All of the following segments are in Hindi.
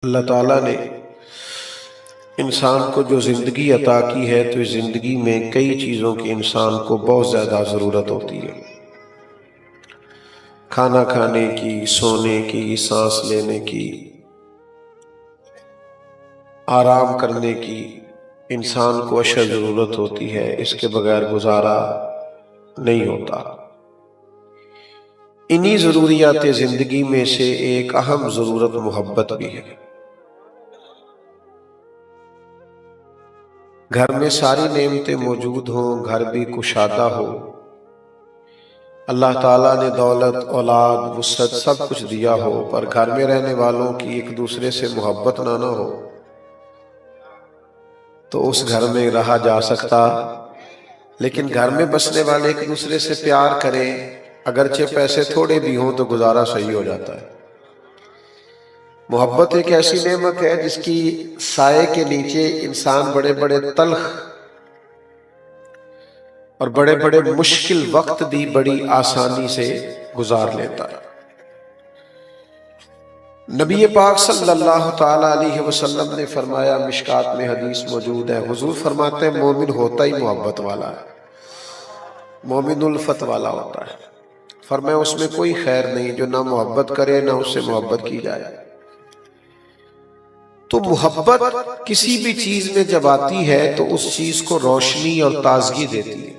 अल्लाह ताला ने इंसान को जो ज़िंदगी अता की है तो इस ज़िंदगी में कई चीज़ों की इंसान को बहुत ज़्यादा ज़रूरत होती है। खाना खाने की, सोने की, सांस लेने की, आराम करने की इंसान को अशद ज़रूरत होती है। इसके बगैर गुजारा नहीं होता। इन्हीं ज़रूरियात ज़िंदगी में से एक अहम ज़रूरत मोहब्बत भी है। घर में सारी नेमतें मौजूद हों, घर भी कुशादा हो, अल्लाह ताला ने दौलत, औलाद, वुसअत सब कुछ दिया हो, पर घर में रहने वालों की एक दूसरे से मोहब्बत ना हो तो उस घर में रहा जा सकता। लेकिन घर में बसने वाले एक दूसरे से प्यार करें, अगरचे पैसे थोड़े भी हों तो गुजारा सही हो जाता है। मोहब्बत एक ऐसी नेमत है जिसकी साये के नीचे इंसान बड़े बड़े तल्ख और बड़े बड़े मुश्किल वक्त भी बड़ी आसानी से गुजार लेता है। नबी पाक सल्लल्लाहु ताला अलैहि वसल्लम ने फरमाया, मिशकात में हदीस मौजूद है, हुजूर फरमाते हैं मोमिन होता ही मोहब्बत वाला है, मोमिन उल्फत वाला होता है। फरमाया उसमें कोई खैर नहीं जो ना मोहब्बत करे ना उससे मोहब्बत की जाए। तो मोहब्बत किसी भी चीज में जब आती है तो उस चीज को रोशनी और ताजगी देती है।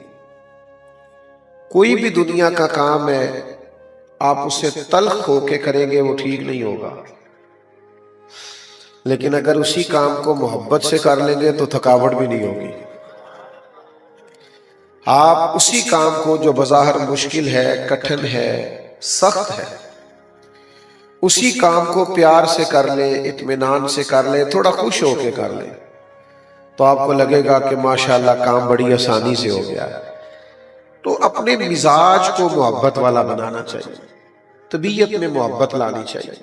कोई भी दुनिया का काम है, आप उसे तल्ख होके करेंगे वो ठीक नहीं होगा, लेकिन अगर उसी काम को मोहब्बत से कर लेंगे तो थकावट भी नहीं होगी। आप उसी काम को जो बज़ाहिर मुश्किल है, कठिन है, सख्त है, उसी काम को प्यार से कर ले, इत्मीनान से कर ले, थोड़ा खुश होके कर ले, तो आपको लगेगा कि माशाल्लाह काम बड़ी आसानी से हो गया है। तो अपने मिजाज को मोहब्बत वाला बनाना चाहिए, तबीयत में मोहब्बत लानी चाहिए।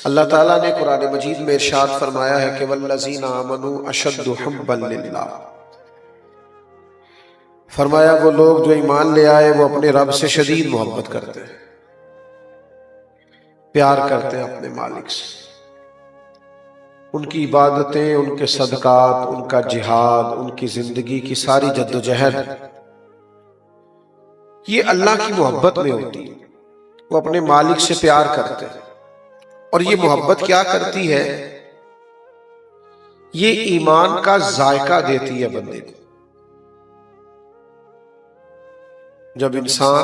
अल्लाह ताला ने कुरान मजीद में इरशाद फरमाया है कि वल्लज़ीना आमनू अशद्दु हुब्बन लिल्लाह, फरमाया वो लोग जो ईमान ले आए वो अपने रब से शदीद मोहब्बत करते हैं, प्यार करते हैं अपने मालिक से। उनकी इबादतें, उनके सदकात, उनका जिहाद, उनकी जिंदगी की सारी जद्दोजहद ये अल्लाह की मोहब्बत में होती है। वो अपने मालिक से प्यार करते हैं। और ये मोहब्बत क्या करती है? ये ईमान का जायका देती है बंदे को। जब इंसान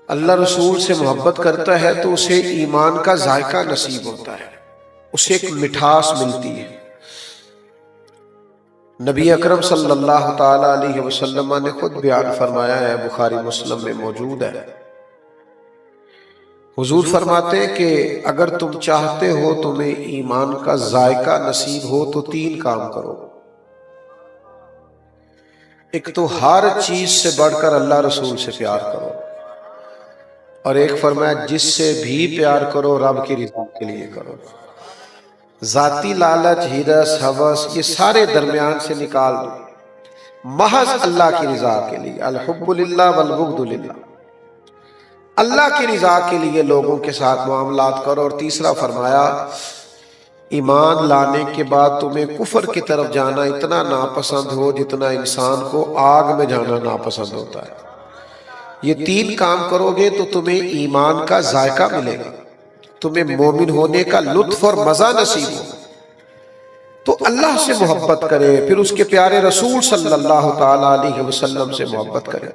अल्लाह रसूल से मोहब्बत करता है तो उसे ईमान का जायका नसीब होता है, उसे एक मिठास मिलती है। नबी अकरम सल्लल्लाहु ताला अलैहि वसल्लम ने खुद बयान फरमाया है, बुखारी मुस्लिम में मौजूद है। हुजूर फरमाते कि अगर तुम चाहते हो तुम्हें ईमान का जायका नसीब हो तो 3 काम करो। एक तो हर चीज से बढ़कर अल्लाह रसूल से प्यार करो, और एक फरमाया जिससे भी प्यार करो रब की रिज़ा के लिए करो। जाती लालच, हिरस, हवस ये सारे दरमियान से निकाल दो, महज अल्लाह की रिज़ा के लिए। अल हुब्बु लिल्लाह वल बुग़्दु लिल्लाह, अल्लाह की रिज़ा के लिए लोगों के साथ मामलात करो। और तीसरा फरमाया ईमान लाने के बाद तुम्हें कुफर की तरफ जाना इतना नापसंद हो जितना इंसान को आग में जाना नापसंद होता है। ये 3 काम करोगे तो तुम्हें ईमान का जायका मिलेगा, तुम्हें मोमिन होने का लुत्फ और मजा नसीब हो। तो अल्लाह से मोहब्बत करे, फिर उसके प्यारे रसूल सल्लल्लाहु ताला अलैहि वसल्लम से मोहब्बत करे।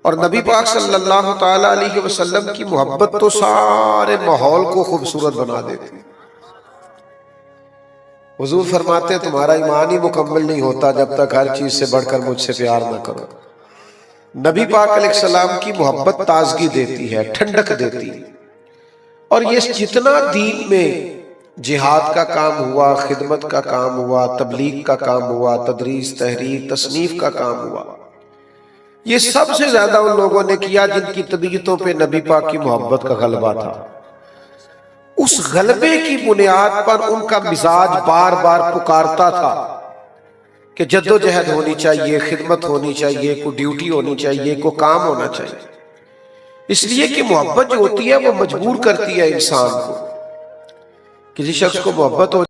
और नबी पाक सल्लल्लाहु ताला अलैहि वसल्लम की मोहब्बत तो सारे माहौल को खूबसूरत बना देती है। हुजूर फरमाते तुम्हारा ईमान ही मुकम्मल नहीं होता जब तक हर चीज से बढ़कर मुझसे प्यार न करो। नबी पाक अलैहिस्सलाम की मोहब्बत ताजगी देती है, ठंडक देती है। और ये जितना दीन में जिहाद का काम हुआ, खिदमत का काम हुआ, तबलीग का काम हुआ, तदरीस, तहरीर, तसनीफ का काम हुआ, ये सबसे ज्यादा उन लोगों ने किया जिनकी तबीयतों पे नबी पाक की मोहब्बत का गलबा था। उस गलबे की बुनियाद पर उनका मिजाज बार बार पुकारता था कि जद्दोजहद होनी चाहिए, खिदमत होनी चाहिए, कोई ड्यूटी होनी चाहिए, कोई काम होना चाहिए। इसलिए कि मोहब्बत जो होती है वो मजबूर करती है इंसान को किसी शख्स को मोहब्बत हो